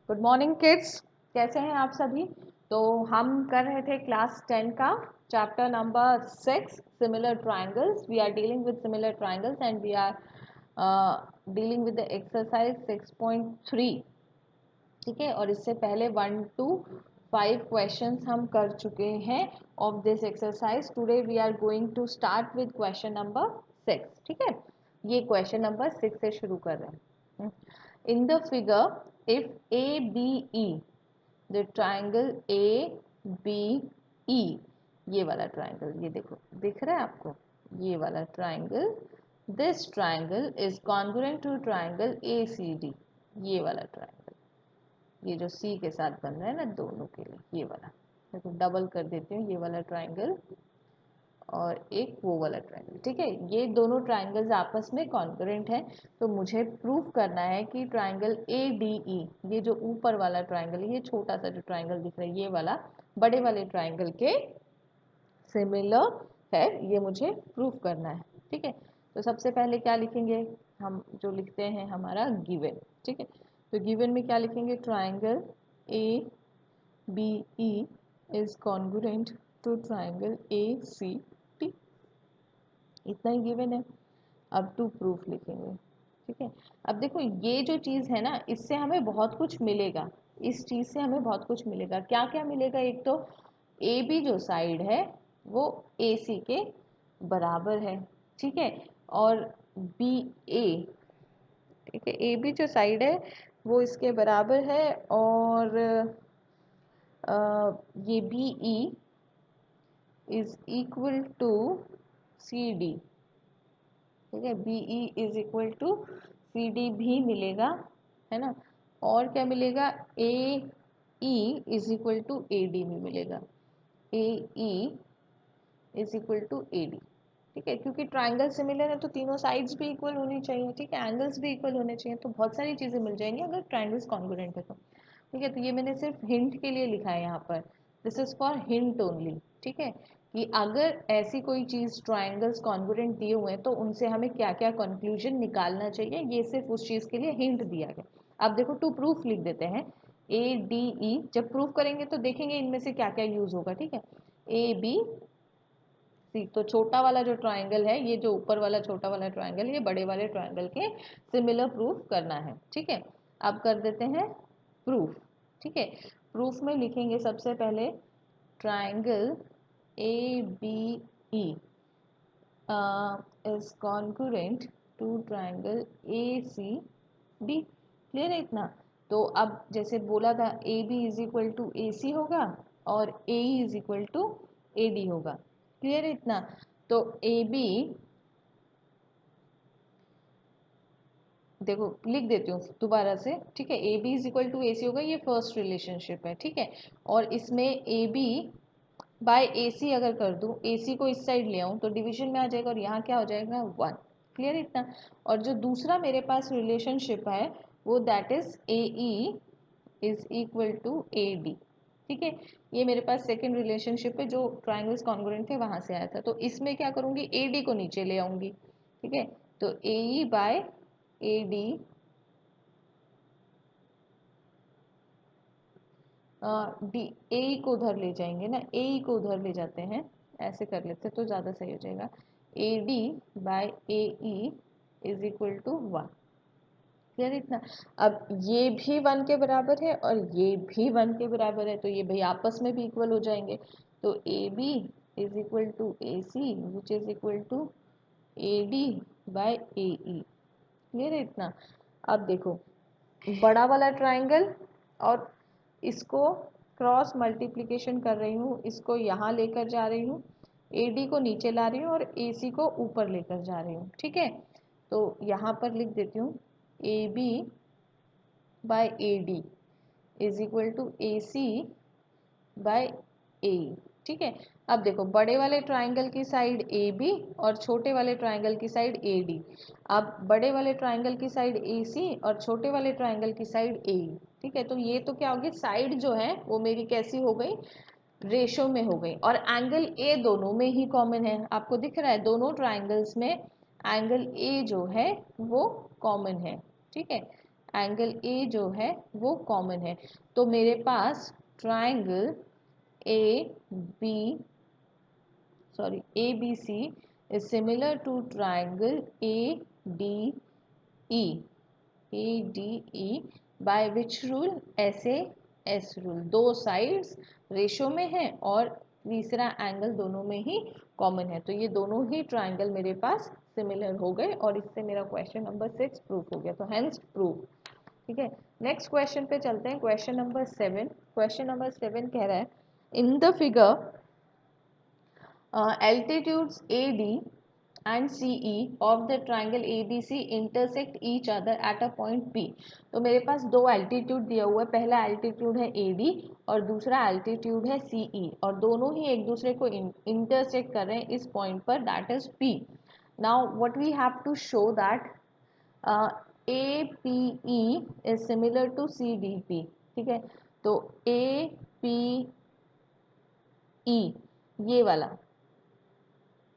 Good morning kids, कैसे हैं आप सभी। तो हम कर रहे थे क्लास 10 का chapter number 6 similar triangles. We are dealing with similar triangles and we are dealing with the exercise 6.3। ठीक है, और इससे पहले 1 to 5 क्वेश्चंस हम कर चुके हैं of this exercise. Today we are going to start with question number 6। ठीक है, ये क्वेश्चन नंबर 6 से शुरू कर रहे हैं। In the figure if ABE, the triangle ABE, ये वाला ट्राइंगल, ये देखो दिख रहा है आपको, ये वाला triangle, this triangle is congruent to triangle ACD। ये वाला ट्राइंगल, ये जो C के साथ बन रहा है ना दोनों के लिए, ये वाला देखो, डबल कर देती हूँ, ये वाला ट्राइंगल और एक वो वाला ट्रायंगल। ठीक है, ये दोनों ट्रायंगल्स आपस में कॉन्करेंट हैं। तो मुझे प्रूफ करना है कि ट्रायंगल ADE, ये जो ऊपर वाला ट्रायंगल है, ये छोटा सा जो ट्रायंगल दिख रहा है, ये वाला बड़े वाले ट्रायंगल के सिमिलर है, ये मुझे प्रूफ करना है। ठीक है, तो सबसे पहले क्या लिखेंगे हम, जो लिखते हैं हमारा गिवन। ठीक है, तो गिवन में क्या लिखेंगे, triangle ABE is congruent to triangle ACD। इतना ही गिवन है। अब टू प्रूफ लिखेंगे। ठीक है, अब देखो ये जो चीज़ है ना, इससे हमें बहुत कुछ मिलेगा। इस चीज़ से हमें बहुत कुछ मिलेगा। क्या क्या मिलेगा, एक तो ए बी जो साइड है वो ए सी के बराबर है। ठीक है, और बी ए, ठीक है, ए बी जो साइड है वो इसके बराबर है, और ये B E is equal to C D. ठीक है, B E is equal to C D भी मिलेगा, है ना। और क्या मिलेगा, A E is equal to A D भी मिलेगा, A E is equal to A D. ठीक है, क्योंकि ट्राइंगल सिमिलर है तो तीनों साइड्स भी इक्वल होनी चाहिए। ठीक है, एंगल्स भी इक्वल होने चाहिए, तो बहुत सारी चीज़ें मिल जाएंगी अगर ट्राइंगल्स कॉन्ग्रुएंट है तो। ठीक है, तो ये मैंने सिर्फ हिंट के लिए लिखा है यहाँ पर, this is for hint only. ठीक है, कि अगर ऐसी कोई चीज़ ट्राइंगल्स कॉन्ग्रुएंट दिए हुए हैं तो उनसे हमें क्या क्या कंक्लूजन निकालना चाहिए, ये सिर्फ उस चीज़ के लिए हिंट दिया गया। अब देखो टू प्रूफ लिख देते हैं, ए डी ई। जब प्रूफ करेंगे तो देखेंगे इनमें से क्या क्या यूज होगा। ठीक है, ए बी सी, तो छोटा वाला जो ट्राइंगल है, ये जो ऊपर वाला छोटा वाला ट्राइंगल, ये बड़े वाले ट्राइंगल के सिमिलर प्रूफ करना है। ठीक है, अब कर देते हैं प्रूफ। ठीक है, प्रूफ में लिखेंगे सबसे पहले triangle A B E is congruent to triangle A C D. Clear है इतना। तो अब जैसे बोला था, A B is equal to A C होगा और A E is equal to A D होगा। क्लियर है इतना। तो ए बी, देखो लिख देती हूँ दोबारा से। ठीक है, A B is equal to A C होगा, ये फर्स्ट रिलेशनशिप है। ठीक है, और इसमें ए बी बाय ए सी अगर कर दूँ, ए सी को इस साइड ले आऊँ तो डिवीजन में आ जाएगा, और यहाँ क्या हो जाएगा 1। क्लियर है इतना। और जो दूसरा मेरे पास रिलेशनशिप है वो that is A E is equal to A D. ठीक है, ये मेरे पास सेकेंड रिलेशनशिप है जो ट्राइंगल्स कॉन्ग्रुएंट थे वहां से आया था। तो इसमें क्या करूंगी, ए डी को नीचे ले आऊंगी। ठीक है, तो A E by A D, D, A E को उधर ले जाएंगे ना, ए ई को उधर ले जाते हैं, ऐसे कर लेते तो ज़्यादा सही हो जाएगा। A D by A E is equal to 1। Clear इतना। अब ये भी 1 के बराबर है और ये भी 1 के बराबर है, तो ये भाई आपस में भी इक्वल हो जाएंगे। तो A B is equal to A C which is equal to A D by A E. Clear है इतना। अब देखो बड़ा वाला ट्राइंगल, और इसको क्रॉस मल्टीप्लिकेशन कर रही हूँ, इसको यहाँ लेकर जा रही हूँ, ए डी को नीचे ला रही हूँ और ए सी को ऊपर लेकर जा रही हूँ। ठीक है, तो यहाँ पर लिख देती हूँ A B by A D is equal to A C by A. ठीक है, अब देखो बड़े वाले ट्राइंगल की साइड ए बी और छोटे वाले ट्राइंगल की साइड ए डी। अब बड़े वाले ट्राइंगल की साइड ए सी और छोटे वाले ट्राइंगल की साइड ए। ठीक है, तो ये तो क्या होगी, साइड जो है वो मेरी कैसी हो गई, रेशो में हो गई। और एंगल ए दोनों में ही कॉमन है, आपको दिख रहा है दोनों ट्राइंगल्स में एंगल ए जो है वो कॉमन है। ठीक है, एंगल ए जो है वो कॉमन है, तो मेरे पास triangle ABC is similar to triangle ADE by which rule? SAS rule। दो साइड्स रेशो में है और तीसरा एंगल दोनों में ही कॉमन है, तो ये दोनों ही ट्राइंगल मेरे पास सिमिलर हो गए और इससे मेरा क्वेश्चन नंबर 6 प्रूफ हो गया, तो हेंस प्रूफ। ठीक है, नेक्स्ट क्वेश्चन पे चलते हैं। Question number 7। क्वेश्चन नंबर 7 कह रहा है in the figure altitudes AD and CE of the triangle ABC intersect each other at a point P। तो मेरे पास दो एल्टीट्यूड दिया हुआ है, पहला एल्टीट्यूड है AD और दूसरा एल्टीट्यूड है CE, और दोनों ही एक दूसरे को इंटरसेक्ट कर रहे हैं इस पॉइंट पर, that is P। Now what we have to show that APE is similar to CDP। ठीक है, तो APE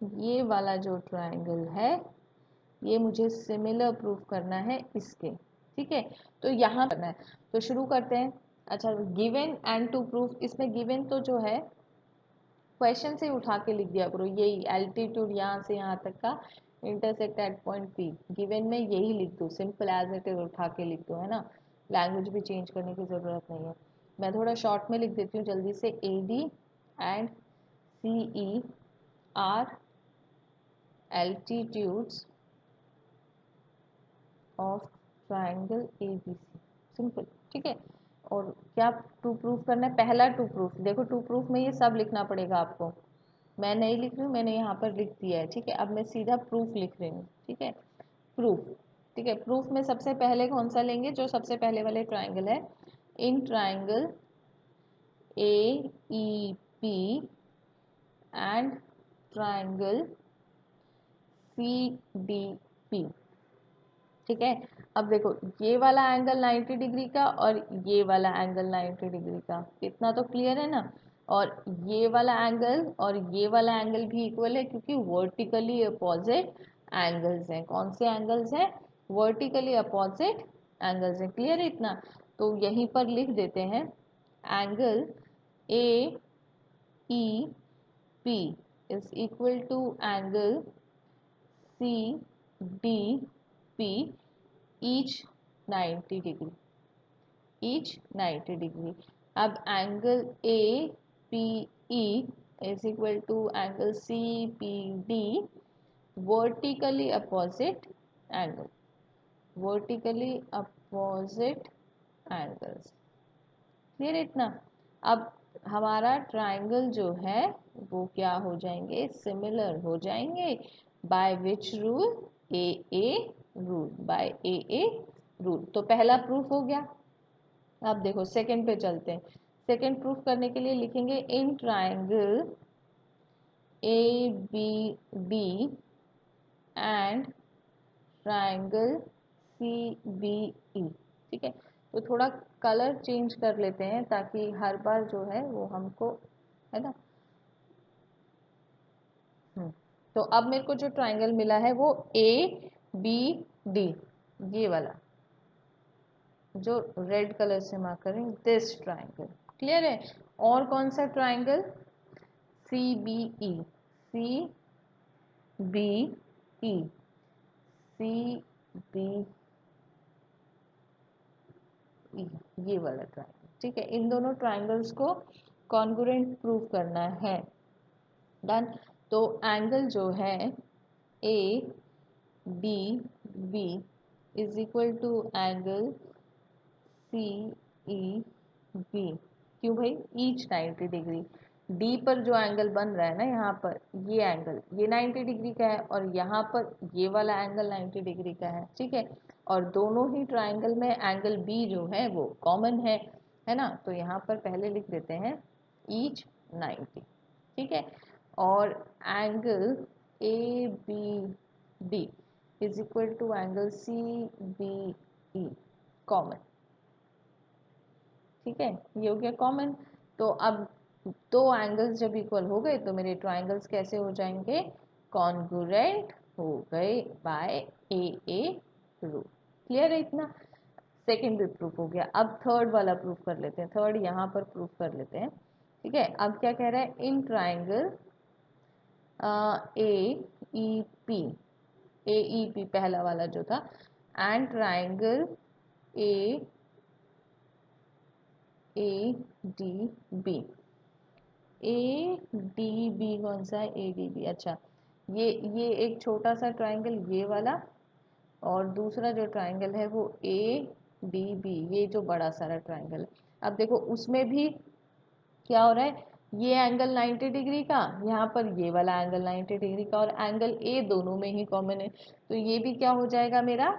ये वाला जो ट्राइंगल है ये मुझे सिमिलर प्रूफ करना है इसके। ठीक है, तो यहाँ करना है, तो शुरू करते हैं। अच्छा, गिवन एंड टू प्रूफ, इसमें गिवन तो जो है क्वेश्चन से उठा के लिख दिया करो, यही एल्टीट्यूड यहाँ से यहाँ तक का intersect at point P, given में यही लिख दो, सिंपल एज इट इज उठा के लिख दो, है ना, लैंग्वेज भी चेंज करने की ज़रूरत नहीं है। मैं थोड़ा शॉर्ट में लिख देती हूँ जल्दी से। AD and CE are altitudes of triangle ABC, simple. ठीक है, और क्या टू प्रूफ करना है? पहला टू प्रूफ, देखो टू प्रूफ में ये सब लिखना पड़ेगा आपको, मैं नहीं लिख रही हूँ, मैंने यहाँ पर लिख दिया है। ठीक है, अब मैं सीधा प्रूफ लिख रही हूँ। ठीक है, प्रूफ। ठीक है, प्रूफ में सबसे पहले कौन सा लेंगे? जो सबसे पहले वाले ट्राइंगल है, in triangle AEP and triangle CDP। ठीक है, अब देखो ये वाला एंगल 90 डिग्री का और ये वाला एंगल 90 डिग्री का, इतना तो क्लियर है ना। और ये वाला एंगल और ये वाला एंगल भी इक्वल है क्योंकि वर्टिकली अपोजिट एंगल्स हैं। कौन से एंगल्स हैं? वर्टिकली अपोजिट एंगल्स हैं। क्लियर है इतना? तो यहीं पर लिख देते हैं angle AEP is equal to angle CDP each 90 degree, each 90 degree. अब angle APE is equal to angle CPD vertically opposite angle, vertically opposite angles. Clear है इतना? अब हमारा ट्राइंगल जो है वो क्या हो जाएंगे? सिमिलर हो जाएंगे। By which rule? AA rule, by AA rule. तो पहला प्रूफ हो गया। अब देखो सेकंड पे चलते हैं। सेकंड प्रूफ करने के लिए लिखेंगे in triangle ABD and triangle CBE। ठीक है, तो थोड़ा कलर चेंज कर लेते हैं ताकि हर बार जो है वो हमको, है ना। तो अब मेरे को जो ट्राइंगल मिला है वो ABD, ये वाला जो रेड कलर से मार्क करें, दिस ट्राइंगल। क्लियर है? और कौन सा ट्राइंगल? CBE, CBE, CBE, ये वाला ट्राइंगल। ठीक है, इन दोनों ट्राइंगल्स को कॉन्ग्रुएंट प्रूव करना है। डन। तो एंगल जो है ADB is equal to angle CEB। क्यों भाई? Each 90 degree. डी पर जो एंगल बन रहा है ना यहाँ पर, ये एंगल ये 90 डिग्री का है और यहाँ पर ये वाला एंगल 90 डिग्री का है। ठीक है, और दोनों ही ट्राइंगल में एंगल बी जो है वो कॉमन है ना। तो यहाँ पर पहले लिख देते हैं ईच 90। ठीक है, और angle ABD is equal to angle CBE common. ठीक है, ये हो गया कॉमन। तो अब दो एंगल्स जब इक्वल हो गए तो मेरे ट्राइंगल्स कैसे हो जाएंगे? कॉन्ग्रुएंट हो गए बाय AA रूल। क्लियर है इतना? सेकेंड भी प्रूफ हो गया। अब थर्ड वाला प्रूफ कर लेते हैं, थर्ड यहाँ पर प्रूफ कर लेते हैं। ठीक है, अब क्या कह रहा है, in triangle A E P पहला वाला जो था, and triangle A D B. A D B कौन सा है, ए डी बी, अच्छा ये एक छोटा सा ट्राइंगल ये वाला, और दूसरा जो ट्राइंगल है वो ए डी बी, ये जो बड़ा सारा ट्राइंगल है। अब देखो उसमें भी क्या हो रहा है, ये एंगल 90 डिग्री का, यहाँ पर ये वाला एंगल 90 डिग्री का, और एंगल ए दोनों में ही कॉमन है, तो ये भी क्या हो जाएगा मेरा,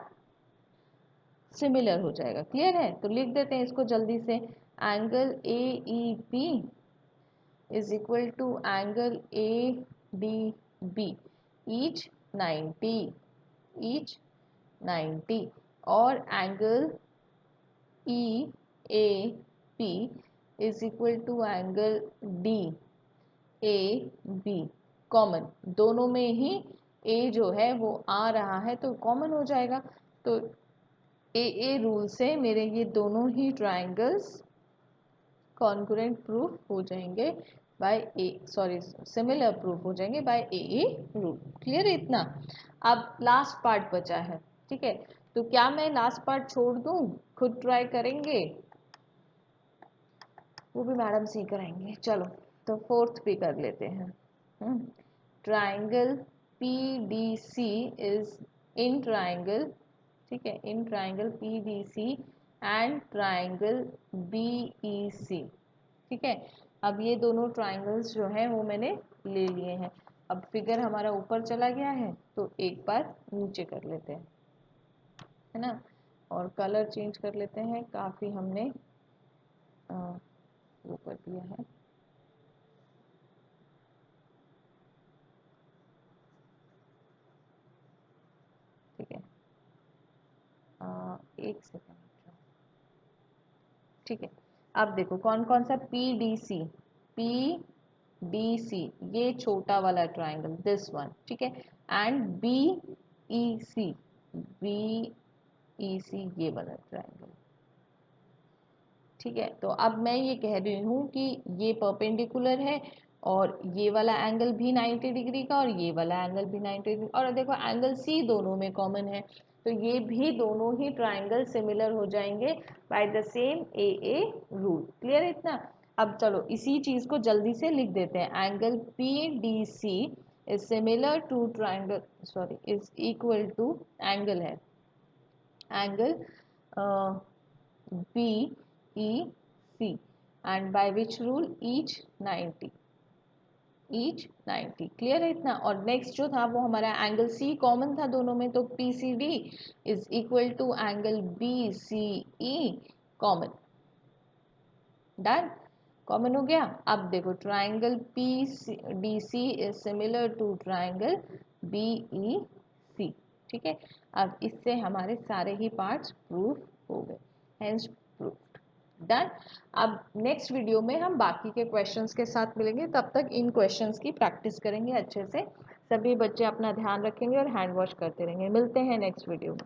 सिमिलर हो जाएगा। क्लियर है, तो लिख देते हैं इसको जल्दी से, angle A E P is equal to angle A D B, each 90 और angle E A P is equal to angle D A B, common, दोनों में ही ए जो है वो आ रहा है तो कॉमन हो जाएगा। तो ए रूल से मेरे ये दोनों ही ट्राइंगल्स कॉन्ग्रुएंट प्रूफ हो जाएंगे बाय ए, सॉरी सिमिलर प्रूफ हो जाएंगे बाय ए रूल। क्लियर है इतना। अब लास्ट पार्ट बचा है, ठीक है, तो क्या मैं लास्ट पार्ट छोड़ दूं, खुद ट्राई करेंगे, वो भी मैडम सी कराएंगे। चलो तो फोर्थ भी कर लेते हैं। Triangle P D C is in triangle, ठीक है, in triangle P D C and triangle B E C. ठीक है, अब ये दोनों ट्राइंगल्स जो हैं वो मैंने ले लिए हैं। अब फिगर हमारा ऊपर चला गया है तो एक बार नीचे कर लेते हैं, है ना, और कलर चेंज कर लेते हैं, काफ़ी हमने वो कर दिया है। ठीक है, एक सेकेंड, ठीक है, अब देखो कौन कौन सा, पी डी सी ये छोटा वाला ट्राइंगल, दिस वन, ठीक है, एंड बी ई सी ये वाला ट्राइंगल। ठीक है, तो अब मैं ये कह रही हूँ कि ये परपेंडिकुलर है और ये वाला एंगल भी 90 डिग्री का और ये वाला एंगल भी 90 डिग्री, और देखो एंगल सी दोनों में कॉमन है, तो ये भी दोनों ही ट्राइंगल सिमिलर हो जाएंगे by the same a rule. Clear है इतना। अब चलो इसी चीज़ को जल्दी से लिख देते हैं, angle P D C is similar to triangle, sorry is equal to, angle है angle B E C, and by which rule, each 90। Clear है इतना। और नेक्स्ट जो था वो हमारा एंगल सी कॉमन था दोनों में, तो P C D is equal to angle B C E common, done, common हो गया। अब देखो triangle P D C is similar to triangle B E C. ठीक है, अब इससे हमारे सारे ही पार्ट्स प्रूफ हो गए, हेंस प्रूफ, डन। अब नेक्स्ट वीडियो में हम बाकी के क्वेश्चंस के साथ मिलेंगे, तब तक इन क्वेश्चंस की प्रैक्टिस करेंगे अच्छे से। सभी बच्चे अपना ध्यान रखेंगे और हैंड वॉश करते रहेंगे। मिलते हैं नेक्स्ट वीडियो में।